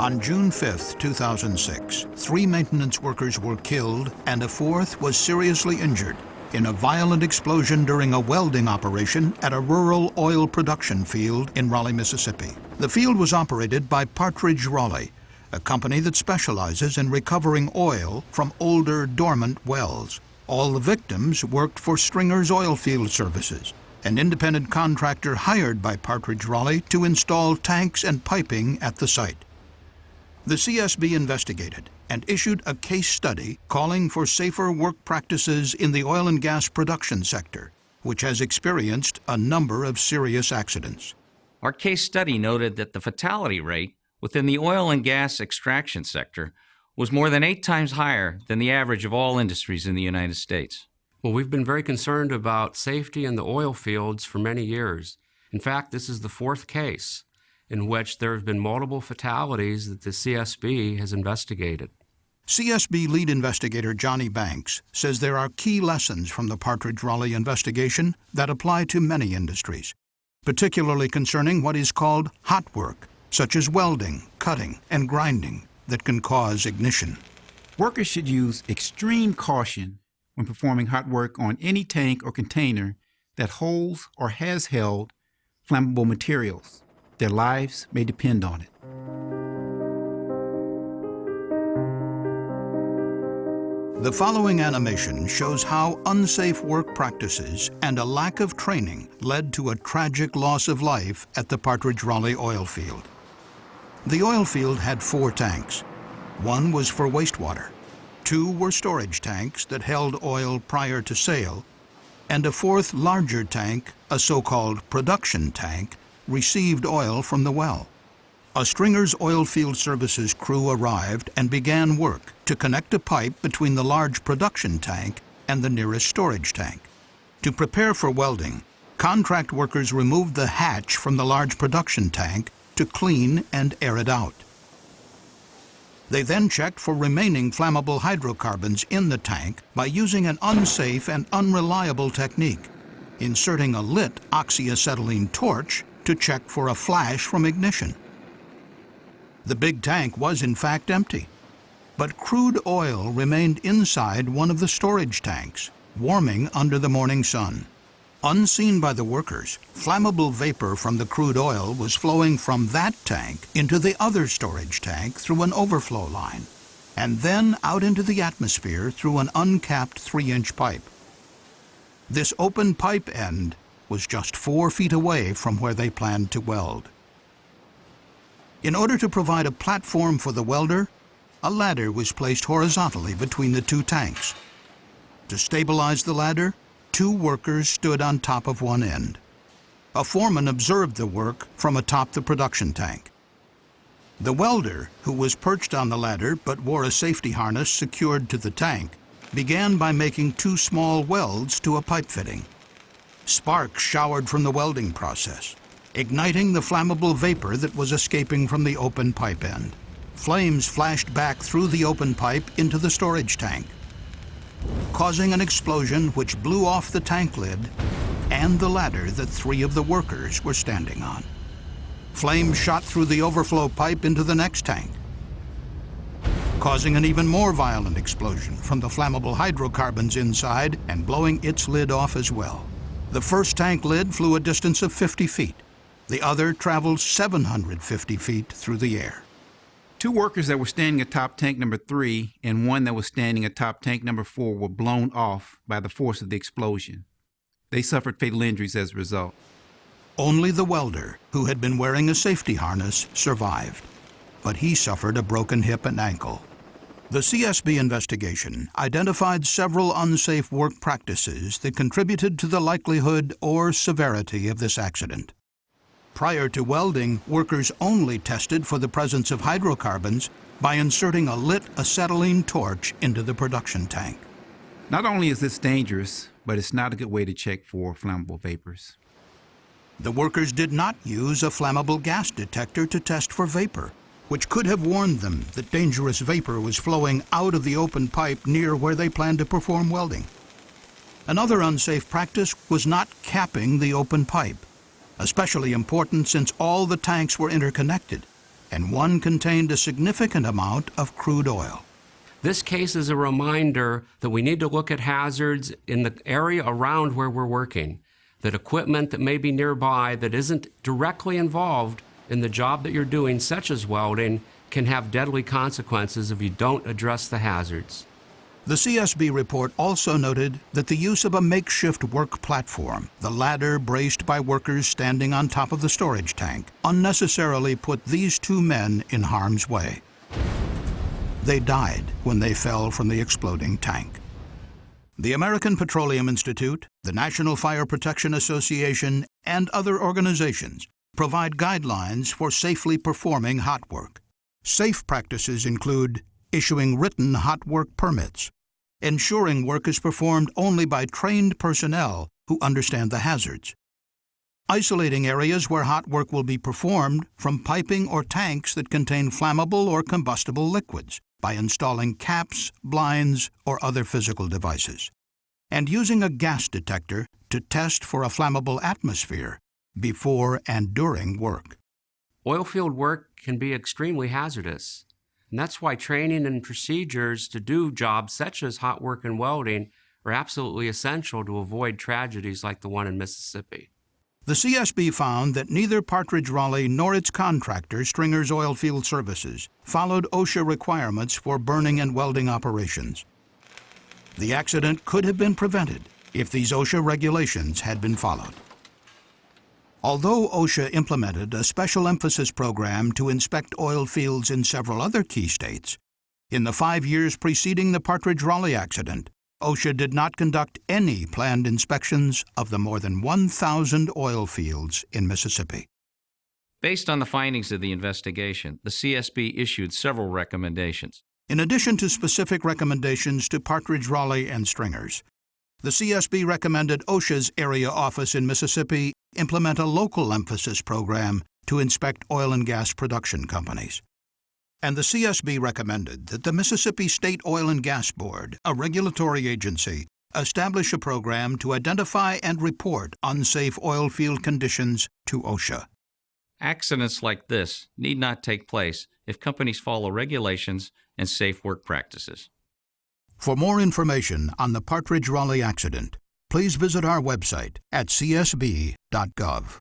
On June 5, 2006, 3 maintenance workers were killed and a 4th was seriously injured in a violent explosion during a welding operation at a rural oil production field in Raleigh, Mississippi. The field was operated by Partridge Raleigh, a company that specializes in recovering oil from older, dormant wells. All the victims worked for Stringer's Oilfield Services, an independent contractor hired by Partridge Raleigh to install tanks and piping at the site. The CSB investigated and issued a case study calling for safer work practices in the oil and gas production sector, which has experienced a number of serious accidents. Our case study noted that the fatality rate within the oil and gas extraction sector was more than 8 times higher than the average of all industries in the United States. Well, we've been very concerned about safety in the oil fields for many years. In fact, this is the 4th case in which there have been multiple fatalities that the CSB has investigated. CSB lead investigator Johnny Banks says there are key lessons from the Partridge Raleigh investigation that apply to many industries, particularly concerning what is called hot work, such as welding, cutting, and grinding that can cause ignition. Workers should use extreme caution when performing hot work on any tank or container that holds or has held flammable materials. Their lives may depend on it. The following animation shows how unsafe work practices and a lack of training led to a tragic loss of life at the Partridge Raleigh oil field. The oil field had 4 tanks. 1 was for wastewater, 2 were storage tanks that held oil prior to sale, and a 4th larger tank, a so-called production tank, received oil from the well. A Stringer's Oilfield Services crew arrived and began work to connect a pipe between the large production tank and the nearest storage tank. To prepare for welding, contract workers removed the hatch from the large production tank to clean and air it out. They then checked for remaining flammable hydrocarbons in the tank by using an unsafe and unreliable technique, inserting a lit oxyacetylene torch to check for a flash from ignition. The big tank was in fact empty, but crude oil remained inside one of the storage tanks, warming under the morning sun. Unseen by the workers, flammable vapor from the crude oil was flowing from that tank into the other storage tank through an overflow line, and then out into the atmosphere through an uncapped 3-inch pipe. This open pipe end was just 4 feet away from where they planned to weld. In order to provide a platform for the welder, a ladder was placed horizontally between the 2 tanks. To stabilize the ladder, 2 workers stood on top of one end. A foreman observed the work from atop the production tank. The welder, who was perched on the ladder but wore a safety harness secured to the tank, began by making 2 small welds to a pipe fitting. Sparks showered from the welding process, igniting the flammable vapor that was escaping from the open pipe end. Flames flashed back through the open pipe into the storage tank, causing an explosion which blew off the tank lid and the ladder that 3 of the workers were standing on. Flames shot through the overflow pipe into the next tank, causing an even more violent explosion from the flammable hydrocarbons inside and blowing its lid off as well. The first tank lid flew a distance of 50 feet. The other traveled 750 feet through the air. 2 workers that were standing atop tank number 3 and 1 that was standing atop tank number 4 were blown off by the force of the explosion. They suffered fatal injuries as a result. Only the welder, who had been wearing a safety harness, survived, but he suffered a broken hip and ankle. The CSB investigation identified several unsafe work practices that contributed to the likelihood or severity of this accident. Prior to welding, workers only tested for the presence of hydrocarbons by inserting a lit acetylene torch into the production tank. Not only is this dangerous, but it's not a good way to check for flammable vapors. The workers did not use a flammable gas detector to test for vapor, which could have warned them that dangerous vapor was flowing out of the open pipe near where they planned to perform welding. Another unsafe practice was not capping the open pipe, especially important since all the tanks were interconnected. and one contained a significant amount of crude oil. This case is a reminder that we need to look at hazards in the area around where we're working, that equipment that may be nearby that isn't directly involved in the job that you're doing, such as welding, can have deadly consequences if you don't address the hazards. The CSB report also noted that the use of a makeshift work platform, the ladder braced by workers standing on top of the storage tank, unnecessarily put these two men in harm's way. They died when they fell from the exploding tank. The American Petroleum Institute, the National Fire Protection Association, and other organizations provide guidelines for safely performing hot work. Safe practices include issuing written hot work permits, ensuring work is performed only by trained personnel who understand the hazards, isolating areas where hot work will be performed from piping or tanks that contain flammable or combustible liquids by installing caps, blinds, or other physical devices, and using a gas detector to test for a flammable atmosphere before and during work. Oilfield work can be extremely hazardous, and that's why training and procedures to do jobs such as hot work and welding are absolutely essential to avoid tragedies like the one in Mississippi. The CSB found that neither Partridge Raleigh nor its contractor, Stringer's Oilfield Services, followed OSHA requirements for burning and welding operations. The accident could have been prevented if these OSHA regulations had been followed. Although OSHA implemented a special emphasis program to inspect oil fields in several other key states, in the 5 years preceding the Partridge Raleigh accident, OSHA did not conduct any planned inspections of the more than 1,000 oil fields in Mississippi. Based on the findings of the investigation, the CSB issued several recommendations. In addition to specific recommendations to Partridge Raleigh and Stringers, the CSB recommended OSHA's area office in Mississippi implement a local emphasis program to inspect oil and gas production companies. And the CSB recommended that the Mississippi State Oil and Gas Board, a regulatory agency, establish a program to identify and report unsafe oil field conditions to OSHA. Accidents like this need not take place if companies follow regulations and safe work practices. For more information on the Partridge Raleigh accident, please visit our website at csb.gov.